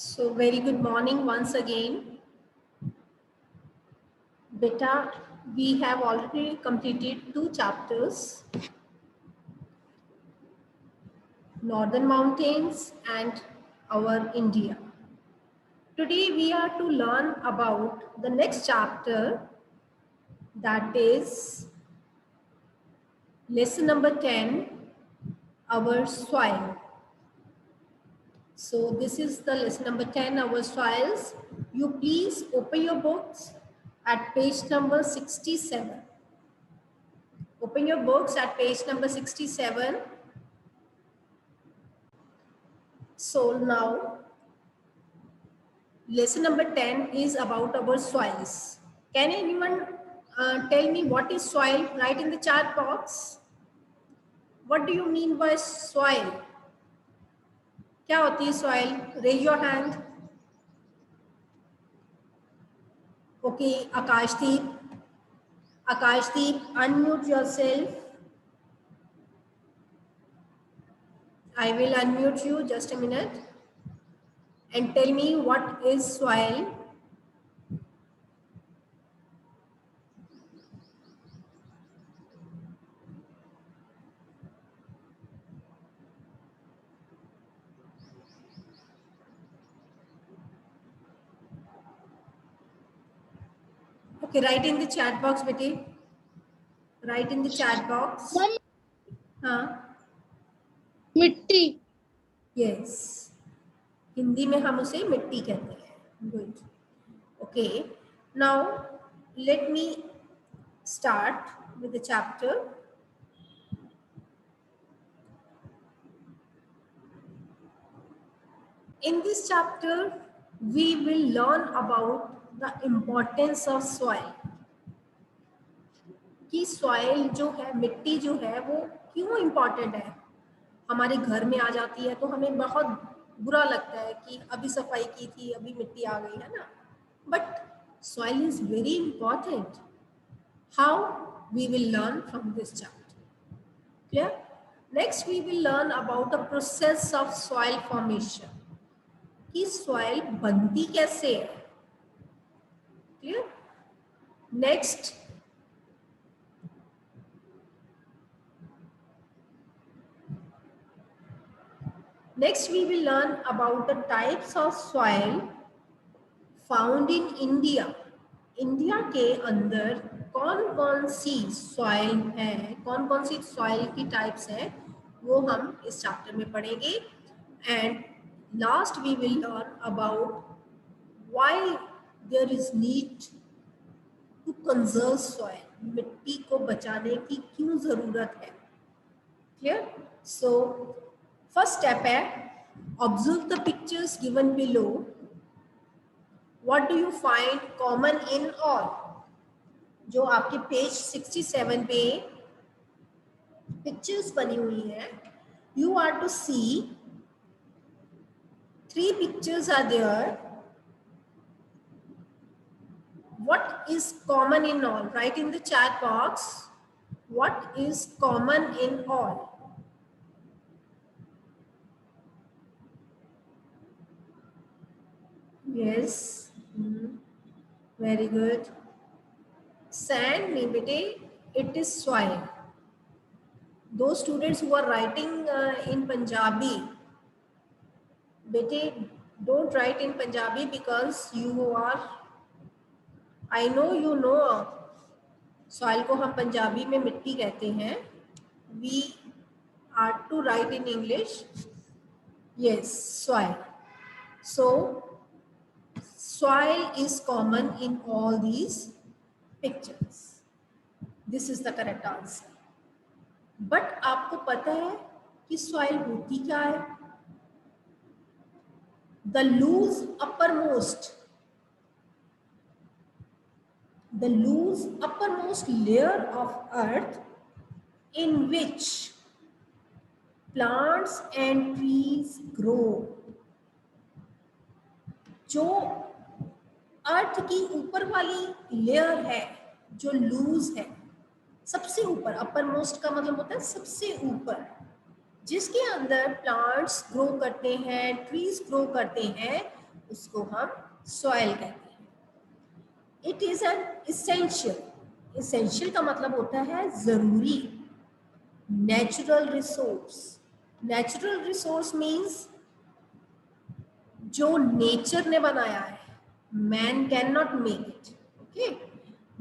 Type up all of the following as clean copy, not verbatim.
So very good morning once again. Beta, we have already completed 2 chapters, Northern Mountains and our India. Today we are to learn about the next chapter, that is lesson number 10, our soil. So this is the lesson number 10, our soils. You please open your books at page number 67. Open your books at page number 67. So now, lesson number 10 is about our soils. Can anyone tell me what is soil? Write in the chat box. What do you mean by soil? क्या होती है soil? Raise your hand. Okay, Akashdeep. Akashdeep, unmute yourself. I will unmute you just a minute. And tell me what is soil. Okay, write in the chat box, beti. Write in the chat box. हाँ. मिट्टी. Yes. Hindi में हम उसे मिट्टी कहते हैं. Good. Okay. Now let me start with the chapter. In this chapter, we will learn about the importance of soil. कि soil जो है, मिट्टी जो है, वो क्यों important है? हमारे घर में आ जाती है तो हमें बहुत बुरा लगता है कि अभी सफाई की थी, अभी मिट्टी आ गई है ना. But soil is very important. How? We will learn from this chapter. Clear? Next we will learn about the process of soil formation. कि soil बनती कैसे है. Clear? Next we will learn about the types of soil found in India. India के अंदर कौन कौन सी soil है, कौन कौन सी सॉइल की टाइप्स है, वो हम इस चैप्टर में पढ़ेंगे. And last we will learn about why there is need to conserve soil. मिट्टी को बचाने की क्यों जरूरत है. क्लियर? सो फर्स्ट स्टेप है, observe the pictures given below. What do you find common in all? जो आपके पेज 67 पे पिक्चर्स बनी हुई हैं, you are to see 3 pictures are there. What is common in all? Write in the chat box. What is common in all? Yes. Very good. Sand नहीं बेटे, it is soil. Those students who are writing in Punjabi, बेटे, don't write in Punjabi because you are, I know you know, soil को हम पंजाबी में मिट्टी कहते हैं. We are to write in English. Yes, soil. So soil is common in all these pictures. This is the correct answer. But आपको पता है कि soil होती क्या है? The loose uppermost layer of earth in which plants and trees grow. जो अर्थ की ऊपर वाली लेयर है, जो लूज है, सबसे ऊपर, अपर मोस्ट का मतलब होता है सबसे ऊपर, जिसके अंदर प्लांट्स ग्रो करते हैं, ट्रीज ग्रो करते हैं, उसको हम सॉइल कहते हैं। It is an essential, essential का मतलब होता है जरूरी, natural resource. Natural resource means जो नेचर ने बनाया है, man can not make it, okay,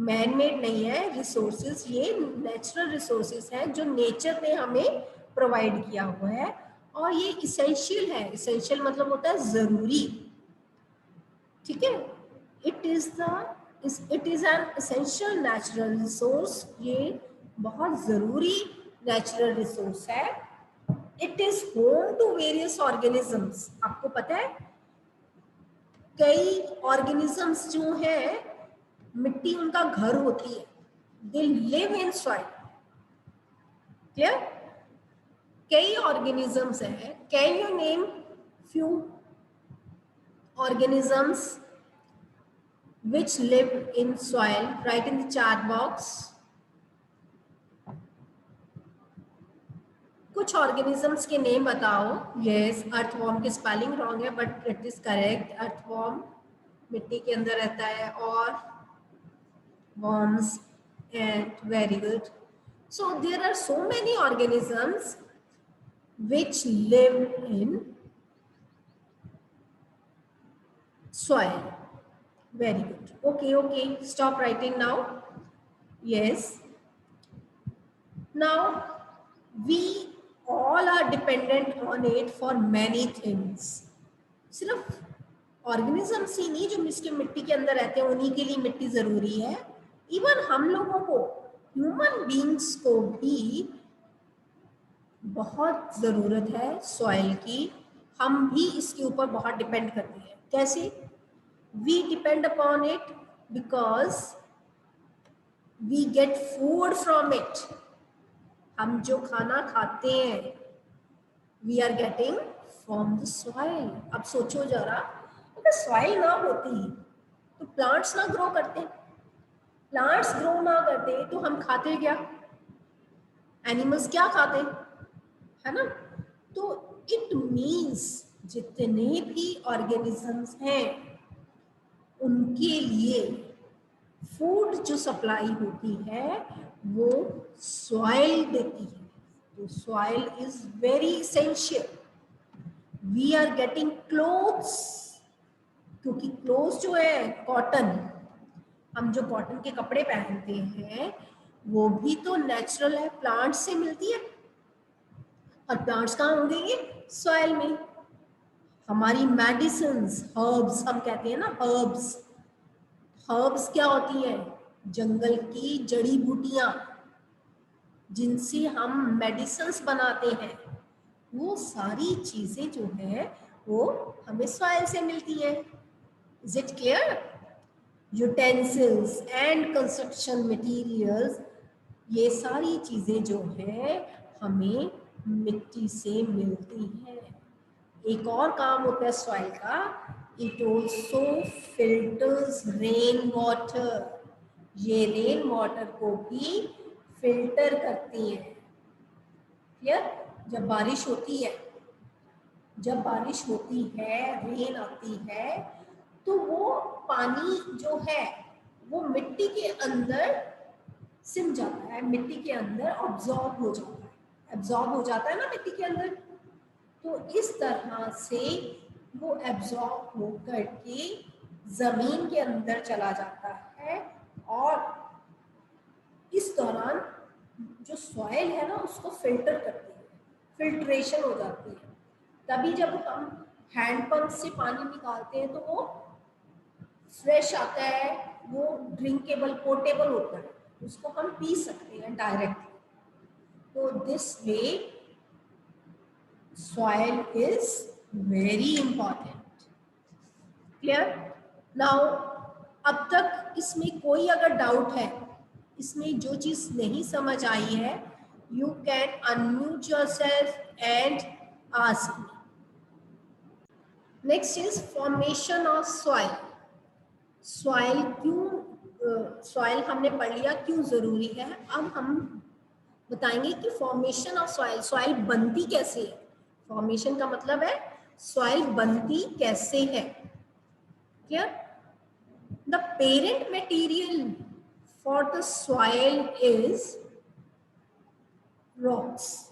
man made नहीं है रिसोर्सेज, ये नेचुरल रिसोर्सेज है जो नेचर ने हमें प्रोवाइड किया हुआ है, और ये इसेंशियल है। इसेंशियल मतलब होता है जरूरी, ठीक है। It is an essential natural resource, ये बहुत जरूरी नेचुरल रिसोर्स है। It is home to various organisms. आपको पता है कई ऑर्गेनिजम्स जो है मिट्टी उनका घर होती है, they live in soil, clear. कई ऑर्गेनिजम्स है, can you name few organisms which live in soil? Write in the chat box. कुछ ऑर्गेनिजम्स के नेम बताओ। यस, अर्थवॉर्म की स्पेलिंग रॉन्ग है but it is correct. Earthworm मिट्टी के अंदर रहता है, और worms, and very good. So there are so many organisms which live in soil. Very good. Okay, stop writing now. Yes. Now we all are dependent on it for many things. सिर्फ organisms ही नहीं जो इसके मिट्टी के अंदर रहते हैं उन्हीं के लिए मिट्टी जरूरी है, इवन हम लोगों को, ह्यूमन बीइंग्स को भी बहुत जरूरत है सॉइल की। हम भी इसके ऊपर बहुत डिपेंड करते हैं। कैसे? We depend upon it because we get food from it. हम जो खाना खाते हैं we are getting from the soil. अब सोचो जरा, अगर सॉइल ना होती तो प्लांट्स ना ग्रो करते, प्लांट्स ग्रो ना करते तो हम खाते क्या? एनिमल्स क्या खाते, है ना? तो इट मीन्स जितने भी ऑर्गेनिजम्स हैं उनके लिए फूड जो सप्लाई होती है वो सॉइल देती है। तो soil is very essential. We are getting clothes, क्योंकि क्लोथ्स जो है कॉटन, हम जो कॉटन के कपड़े पहनते हैं वो भी तो नेचुरल है, प्लांट से मिलती है, और प्लांट्स कहाँ होंगे? सॉइल में। हमारी मेडिसिन्स, हर्ब्स हम कहते हैं ना, हर्ब्स, हर्ब्स क्या होती हैं? जंगल की जड़ी बूटियां जिनसे हम मेडिसिन्स बनाते हैं, वो सारी चीजें जो है वो हमें सॉइल से मिलती है। Is it clear? Utensils and construction materials, ये सारी चीजें जो है हमें मिट्टी से मिलती है। एक और काम होता है सॉइल का, it also filters rain water. ये रेन वाटर को भी फिल्टर करती है। क्लियर? जब बारिश होती है, जब बारिश होती है, रेन आती है, तो वो पानी जो है वो मिट्टी के अंदर सिम जाता है, मिट्टी के अंदर ऑब्जॉर्ब हो जाता है, एब्जॉर्ब हो जाता है ना मिट्टी के अंदर। तो इस तरह से वो एब्जॉर्ब हो करके जमीन के अंदर चला जाता है, और इस दौरान जो सॉइल है ना उसको फिल्टर करती है, फिल्ट्रेशन हो जाती है। तभी जब हम हैंडपंप से पानी निकालते हैं तो वो फ्रेश आता है, वो ड्रिंकेबल, पोर्टेबल होता है, उसको हम पी सकते हैं डायरेक्टली। तो this way soil is very important. Clear? Now अब तक इसमें कोई अगर डाउट है, इसमें जो चीज नहीं समझ आई है, you can unmute yourself and ask me. Next is formation of soil. Soil क्यों, soil हमने पढ़ लिया क्यों जरूरी है। अब हम बताएंगे कि फॉर्मेशन ऑफ सॉइल, सॉइल बनती कैसे है। फॉर्मेशन का मतलब है सॉइल बनती कैसे है। Clear? The parent material for the soil is rocks.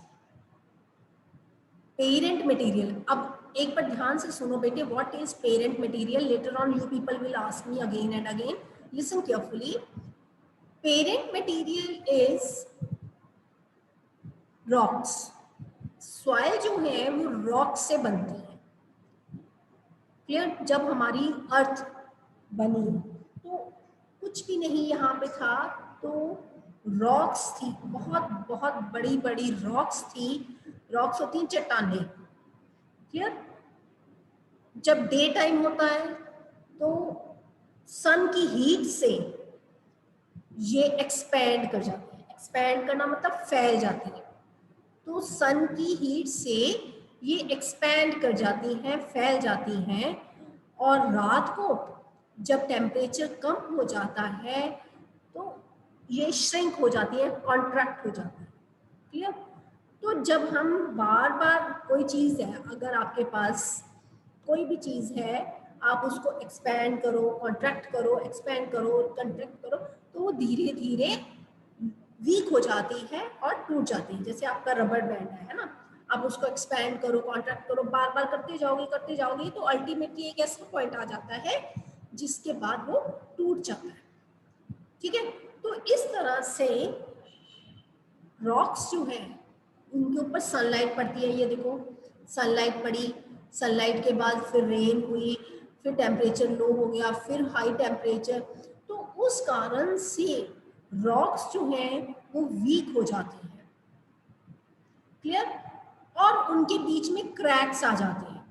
Parent material. अब एक बार ध्यान से सुनो बेटे, what is parent material? Later on you people will ask me again and again. Listen carefully. Parent material is rocks. Soil जो है वो rock से बनती है. क्लियर? जब हमारी अर्थ बनी तो कुछ भी नहीं यहाँ पे था, तो रॉक्स थी, बहुत बहुत बड़ी बड़ी रॉक्स थी. रॉक्स होती हैं चट्टानें. क्लियर? जब डे टाइम होता है तो सन की हीट से ये एक्सपैंड कर जाती है. एक्सपैंड करना मतलब फैल जाती है. तो सन की हीट से ये एक्सपैंड कर जाती हैं, फैल जाती हैं. और रात को जब टेम्परेचर कम हो जाता है तो ये श्रिंक हो जाती है, कॉन्ट्रैक्ट हो जाती है. क्लियर? तो जब हम बार बार कोई चीज़ है, अगर आपके पास कोई भी चीज़ है, आप उसको एक्सपैंड करो, कॉन्ट्रैक्ट करो, एक्सपैंड करो, कॉन्ट्रैक्ट करो, तो वो धीरे धीरे वीक हो जाती है और टूट जाती है. जैसे आपका रबर बैंड है ना, आप उसको एक्सपैंड करो, कॉन्ट्रैक्ट करो, बार बार करते जाओगे तो अल्टीमेटली एक ऐसा पॉइंट आ जाता है जिसके बाद वो टूट जाता है. ठीक है? तो इस तरह से रॉक्स जो है उनके ऊपर सनलाइट पड़ती है. ये देखो, सनलाइट पड़ी, सनलाइट के बाद फिर रेन हुई, फिर टेम्परेचर लो हो गया, फिर हाई टेम्परेचर. तो उस कारण से रॉक्स जो हैं वो वीक हो जाती हैं. क्लियर? और उनके बीच में क्रैक्स आ जाते हैं.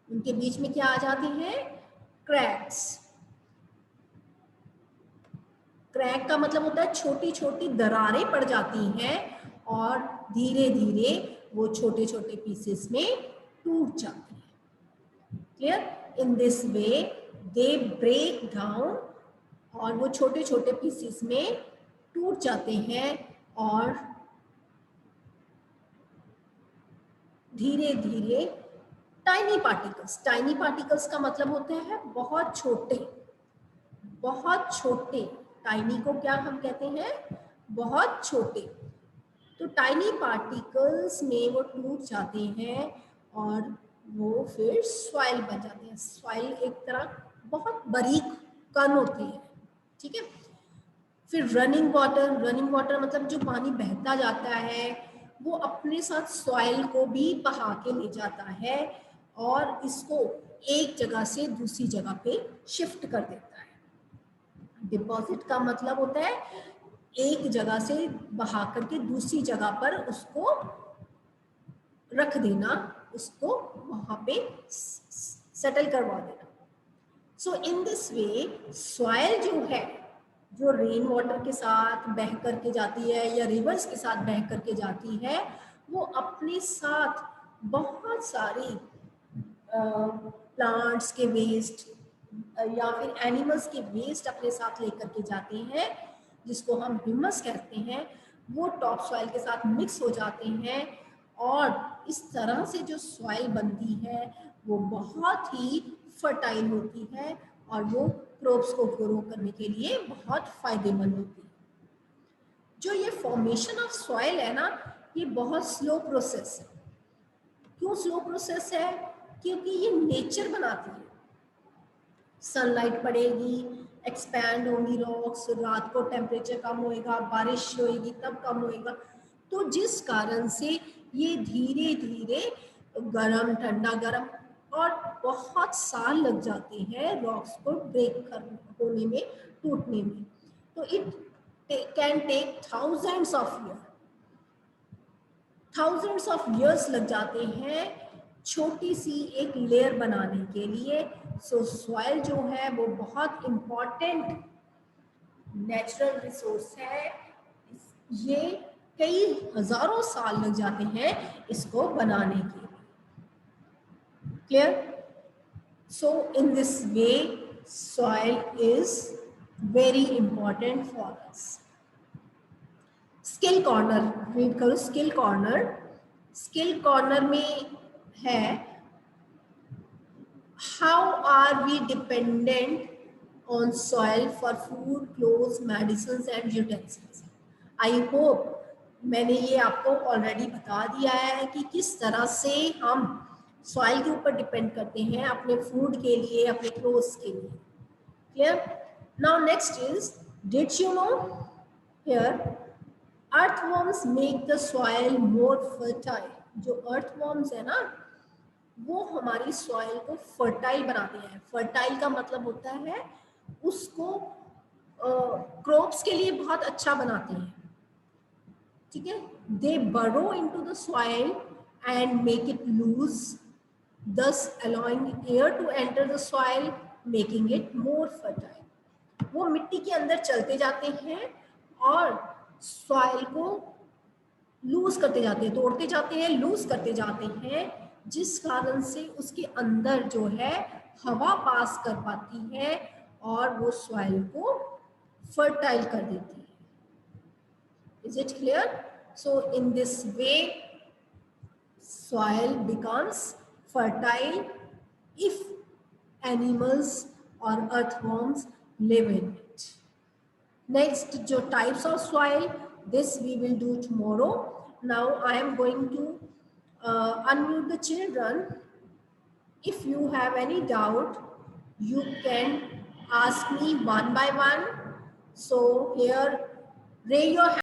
उनके बीच में क्या आ जाते हैं? क्रैक्स. क्रैक का मतलब होता है छोटी छोटी दरारें पड़ जाती हैं और धीरे धीरे वो छोटे छोटे पीसेस में टूट जाती हैं. Clear? In this way they break down और वो छोटे छोटे पीसेस में टूट जाते हैं और धीरे धीरे टाइनी पार्टिकल्स. टाइनी पार्टिकल्स का मतलब होते हैं बहुत छोटे, बहुत छोटे. टाइनी को क्या हम कहते हैं? बहुत छोटे. तो टाइनी पार्टिकल्स में वो टूट जाते हैं और वो फिर सॉइल बन जाते हैं. सॉइल एक तरह बहुत बारीक कण होती है. ठीक है? फिर रनिंग वाटर. रनिंग वाटर मतलब जो पानी बहता जाता है वो अपने साथ सॉइल को भी बहा के ले जाता है और इसको एक जगह से दूसरी जगह पे शिफ्ट कर देता है. डिपॉजिट का मतलब होता है एक जगह से बहा करके दूसरी जगह पर उसको रख देना, उसको वहां पे सेटल करवा देना. सो इन दिस वे सॉइल जो है, जो रेन वाटर के साथ बह करके जाती है या रिवर्स के साथ बह करके जाती है, वो अपने साथ बहुत सारी प्लांट्स के वेस्ट या फिर एनिमल्स के वेस्ट अपने साथ लेकर के जाते हैं, जिसको हम ह्यूमस कहते हैं. वो टॉप सॉइल के साथ मिक्स हो जाते हैं और इस तरह से जो सॉइल बनती है वो बहुत ही फर्टाइल होती है और वो क्रॉप्स को ग्रो करने के लिए बहुत फायदेमंद होती है. जो ये फॉर्मेशन ऑफ सॉइल है ना, ये बहुत स्लो प्रोसेस है. क्यों स्लो प्रोसेस है? क्योंकि ये नेचर बनाती है. सनलाइट पड़ेगी, एक्सपैंड होंगी रॉक्स, रात को टेम्परेचर कम होएगा, बारिश होएगी तब कम होएगा. तो जिस कारण से ये धीरे धीरे गरम ठंडा गरम और बहुत साल लग जाते हैं रॉक्स को ब्रेक होने में, टूटने में. तो it can take thousands of years लग जाते हैं छोटी सी एक लेयर बनाने के लिए. सो सॉइल जो है वो बहुत इम्पॉर्टेंट नेचुरल रिसोर्स है. ये कई हजारों साल लग जाते हैं इसको बनाने के लिए. Clear? So in this way soil is very important for us. Skill corner read करो. Skill corner. स्किल कॉर्नर में है how are we dependent on soil for food, clothes, medicines and utensils? I hope मैंने ये आपको already बता दिया है कि किस तरह से हम सॉइल के ऊपर डिपेंड करते हैं अपने फूड के लिए, अपने क्लोथ्स के लिए. Clear? Now next is, did you know here earthworms make the soil more fertile? जो earthworms है ना, वो हमारी सॉइल को फर्टाइल बनाते हैं. फर्टाइल का मतलब होता है उसको क्रॉप्स के लिए बहुत अच्छा बनाते हैं. ठीक है. They burrow into the soil and make it loose, thus allowing air to enter the soil, making it more fertile. वो मिट्टी के अंदर चलते जाते हैं और सॉइल को लूज करते जाते हैं, तोड़ते जाते हैं, लूज करते जाते हैं, जिस कारण से उसके अंदर जो है हवा पास कर पाती है और वो सॉइल को फर्टाइल कर देती है. Is it clear? So in this way soil becomes fertile if animals or earthworms live in it. Next, जो types of soil, this we will do tomorrow. Now I am going to unmute the children. If you have any doubt, you can ask me one by one. So here, raise your hand.